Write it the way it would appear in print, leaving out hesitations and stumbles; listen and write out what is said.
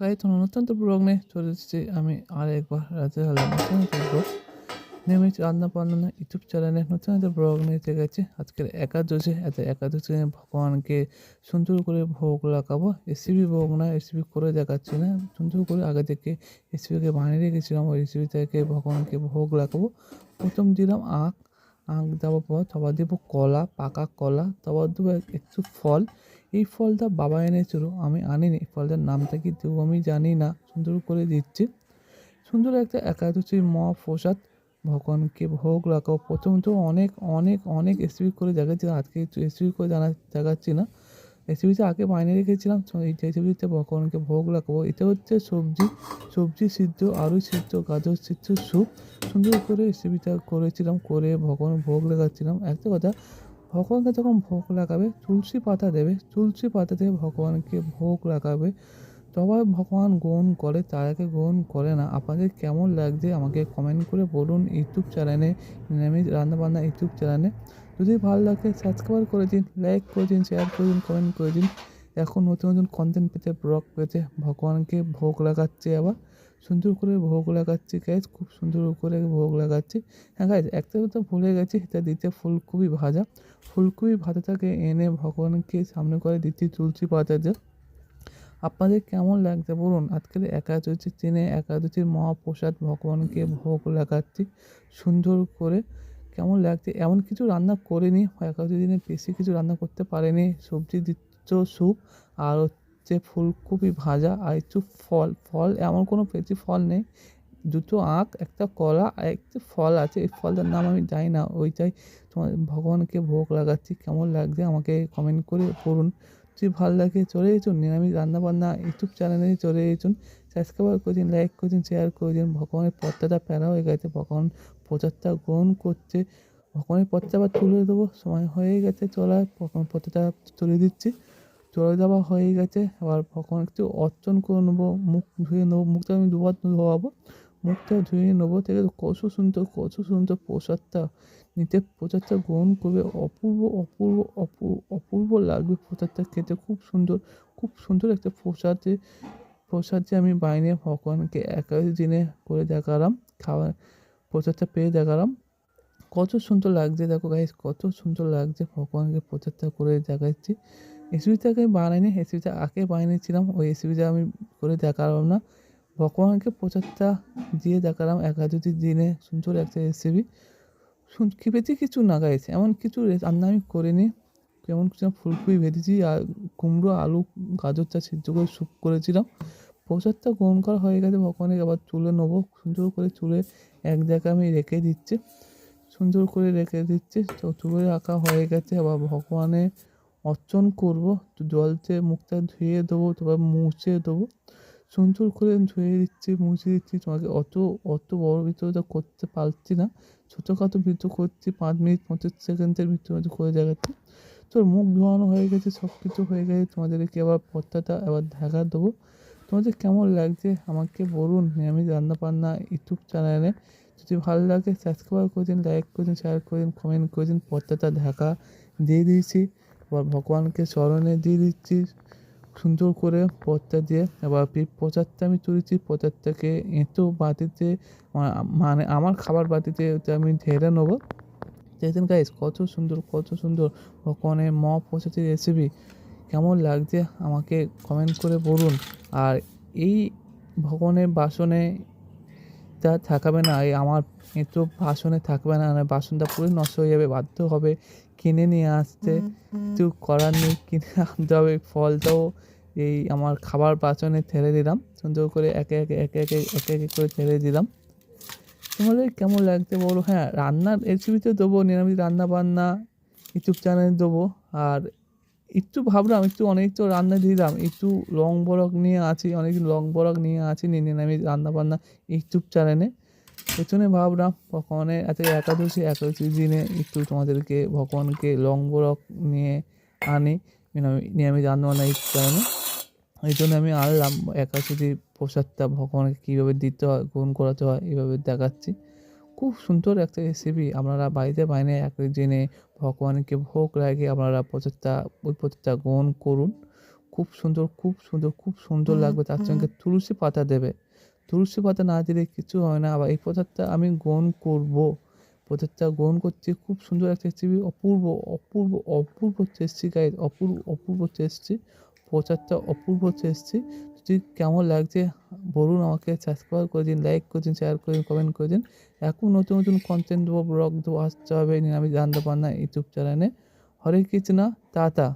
Guys অত্যন্ত blog নিয়ে চলে এসেছি আমি আরেকবার রাতের বেলা নতুন একটা ব্লগ নিয়মিত রান্না বান্না ইউটিউব চ্যানেলে নতুন একটা ব্লগ নিতে গেছি। আজকের একাদশী একাদশী দিনে ভগবানকে সুন্দর করে ভোগ লাগাবো। রেসিপি ভোগ না, রেসিপি করে দেখাচ্ছি না, সুন্দর করে আগে থেকে রেসিপিকে বানিয়ে রেখেছিলাম। ওই রেসিপি থেকে ভগবানকে ভোগ লাগাবো। প্রথম দিলাম আখ, আখ দেওয়ার পর তারপর দেবো কলা, পাকা কলা, তারপর দেবো একটু ফল। এই ফলটা বাবা এনেছিল, আমি আনিনি। এই ফলটার নামটা কি দেবো আমি জানি না, সুন্দর করে দিচ্ছি। সুন্দর একটা একাদশীর মহাপ্রসাদ ভগবানকে ভোগ লাগাও। প্রথম তো অনেক অনেক অনেক রেসিপি করে দেখাচ্ছি, আজকে রেসিপি করে দেখাচ্ছি না। রেসিপিটা আগে বানিয়ে রেখেছিলাম, এই রেসিপিতে ভগবানকে ভোগ লাগাবো। এটা হচ্ছে সবজি, সবজি সিদ্ধ, আলু সিদ্ধ, গাজর সিদ্ধ স্যুপ। সুন্দর করে রেসিপিটা করেছিলাম, করে ভগবান ভোগ লাগাচ্ছিলাম। একটা কথা, ভগবানকে যখন ভোগ লাগাবে তুলসী পাতা দেবে, তুলসী পাতা দিয়ে ভগবানকে ভোগ লাগাবে। সবাই ভগবান গ্রহণ করে, তার আগে গ্রহণ করে না। আপনাদের কেমন লাগছে আমাকে কমেন্ট করে বলুন ইউটিউব চ্যানেলে, নিরামিষ রান্নাবান্না ইউটিউব চ্যানেলে। যদি ভালো লাগে সাবস্ক্রাইব করে দিন, লাইক করে দিন, শেয়ার করে দিন, কমেন্ট করে দিন। এখন নতুন নতুন কন্টেন্ট পেতে, ব্লগ পেতে ভগবানকে ভোগ লাগাচ্ছে, আবার সুন্দর করে ভোগ লাগাচ্ছি গাইজ, খুব সুন্দর করে ভোগ লাগাচ্ছি। হ্যাঁ গাইজ, একটা কথা ভুলে গেছি, এটা দিতে ফুলকপি ভাজা। ফুলকপি ভাজাটাকে এনে ভগবানকে সামনে করে দিচ্ছি তুলসী পাতাতে। আপনাদের কেমন লাগছে বলুন। আজকের একাদশীর দিনে একাদশীর মহাপ্রসাদ ভগবানকে ভোগ লাগাচ্ছি সুন্দর করে। কেমন লাগছে, এমন কিছু রান্না করিনি একাদশীর দিনে, বেশি কিছু রান্না করতে পারিনি। সবজি দিচ্ছ স্যুপ, আর হচ্ছে ফুলকপি ভাজা, আর একটু ফল। ফল এমন কোনো বেশি ফল নেই, দুটো আখ, একটা কলা আর একটা ফল আছে। এই ফলটার নাম আমি জানি না, ওইটাই তোমার ভগবানকে ভোগ লাগাচ্ছি। কেমন লাগছে আমাকে কমেন্ট করে বলুন। যদি ভালো লাগে চলে যেতুন নিরামিষ রান্নাবান্না ইউটিউব চ্যানেলে, চলে যেতুন, সাবস্ক্রাইব করে দিন, লাইক করে দিন, শেয়ার করে দিন। ভগবানের পথটা প্যারা হয়ে গেছে, ভগবান প্রচারটা গ্রহণ করছে। ভগবানের পথটা আবার তুলে দেবো, সময় হয়ে গেছে চলার, ভগবান পথটা তুলে দিচ্ছি। চলে দেওয়া হয়ে গেছে, আবার ভগবান একটু অর্চন করে নেবো, মুখ ধুয়ে নেবো। মুখটা আমি দুবার ধোয়াবো, মুখটা ধুয়ে নেবো। থেকে কত সুন্দর প্রসাদটা, নিতে প্রসাদটা গ্রহণ করবে। অপূর্ব অপূর্ব অপূর্ব লাগবে প্রসাদটা খেতে, খুব সুন্দর, খুব সুন্দর একটা প্রসাদ যে আমি বানিয়ে ভগবানকে একাদশ দিনে করে দেখালাম, খাওয়া প্রসাদটা পেয়ে দেখালাম। কত সুন্দর লাগছে দেখো গাইস, কত সুন্দর লাগছে ভগবানকে প্রচারটা করে দেখাচ্ছি। রেসিপিটাকে আমি বানাইনি, রেসিপিটা আগে বানিয়েছিলাম, ওই রেসিপিটা আমি করে দেখালাম না। ভগবানকে প্রচারটা দিয়ে দেখালাম একাদশীর দিনে, সুন্দর একটা রেসিপি। বেশি কিছু না গাইস, এমন কিছু রান্না আমি করিনি। কেমন কিছু ফুলকপি ভেজেছি, আর কুমড়ো আলু গাজরটা সিদ্ধ করে স্যুপ করেছিলাম। প্রসাদটা গ্রহণ করা হয়ে গেছে, ভগবানের আবার তুলে নেবো। সুন্দর করে তুলে এক জায়গায় আমি রেখে দিচ্ছি, সুন্দর করে রেখে দিচ্ছি। তো তুলে রাখা হয়ে গেছে, আবার ভগবানের অর্চন করবো। তো জল দিয়ে মুখটা ধুয়ে দেবো, তারপর মুছে দেবো। সুন্দর করে ধুয়ে দিচ্ছি, মুছে দিচ্ছি। তোমাকে অত অত বড় ভিডিওটা করতে পারছি না, ছোটোখাটো ভিডিও করছি, 5 মিনিট 25 সেকেন্ডের ভিডিও করে দেখাচ্ছি। তোর মুখ ধোয়ানো হয়ে গেছে, সব কিছু হয়ে গেছে, তোমাদেরকে আবার পর্দাটা আবার ঢাকা দেবো। তোমাদের কেমন লাগছে আমাকে বলুন নিরামিষ রান্নাবান্না ইউটিউব চ্যানেলে। যদি ভালো লাগে সাবস্ক্রাইব করে দিন, লাইক করে দিন, শেয়ার করে দিন, কমেন্ট করে দিন। পর্দাটা ঢাকা দিয়ে দিয়েছি, আবার ভগবানকে স্মরণে দিয়ে দিচ্ছি সুন্দর করে পথটা দিয়ে। এবার প্রসাদটা আমি তুলেছি, প্রসাদটাকে এঁটো বাটিতে, মানে আমার খাবার বাটিতে ওটা আমি ঢেলে নেবো। দেখেছেন গাইস, কত সুন্দর কত সুন্দর ভগবানের মহাপ্রসাদের রেসিপি। কেমন লাগছে আমাকে কমেন্ট করে বলুন। আর এই ভগবানের বাসনে তা থাকবে না, এই আমার একটু বাসনে থাকবে না, না বাসনটা পুরো নষ্ট হয়ে যাবে, বাধ্য হবে কিনে নিয়ে আসতে। কিছু করার নেই, কিনে আনতে হবে। ফলটাও এই আমার খাবার বাসনে ঢেলে দিলাম, সুন্দর করে একে একে একে একে একে একে করে ঢেলে দিলাম। তোমাদের কেমন লাগছে বলো। হ্যাঁ, রান্নার রেসিপিতে দেবো, নিরামিষ রান্না বান্না ইউটিউব চ্যানেলে দেবো। আর একটু ভাবলাম, একটু অনেক তো রান্না দিলাম, একটু লং বরক নিয়ে আছি, অনেকদিন লং বরক নিয়ে আছি, নিরামিষ রান্না বান্না ইউটিউব চ্যানেলে। পেছনে ভাবলাম ভগবানের এত একাদশী দিনে একটু তোমাদেরকে ভগবানকে লং বরক নিয়ে আনি, নিরামিষ রান্না বান্না ইউটিউব চ্যানেলে। এই জন্য আমি আনলাম একাদশীর প্রসাদটা ভগবানকে কীভাবে দিতে হয়, গ্রহণ করাতে হয়, এইভাবে দেখাচ্ছি। খুব সুন্দর একটা রেসিপি, আপনারা বাড়িতে বানিয়ে এক জেনে ভগবানকে ভোগ লাগিয়ে আপনারা প্রসাদটা, ওই প্রসাদটা গ্রহণ করুন। খুব সুন্দর, খুব সুন্দর, খুব সুন্দর লাগবে। তার সঙ্গে তুলসী পাতা দেবে। তুলসী পাতা না দিলে কিছু হয় না। আবার এই প্রসাদটা আমি গ্রহণ করব। প্রসাদটা গ্রহণ করছি, খুব সুন্দর একটা রেসিপি, অপূর্ব, অপূর্ব, অপূর্ব টেস্টি গাইস, অপূর্ব, অপূর্ব টেস্টি। প্রসাদটা অপূর্ব টেস্টি। যদি কেমন লাগছে বলুন আমাকে, সাবস্ক্রাইব করে দিন, লাইক করে দিন, শেয়ার করে দিন, কমেন্ট করে দিন। এখন নতুন, নতুন কনটেন্ট দেবো, ব্লগ দেবো, আসতে হবে নিরামিষ রান্না বান্না ইউটিউব চ্যানেলে। হরে কৃষ্ণা, টাটা।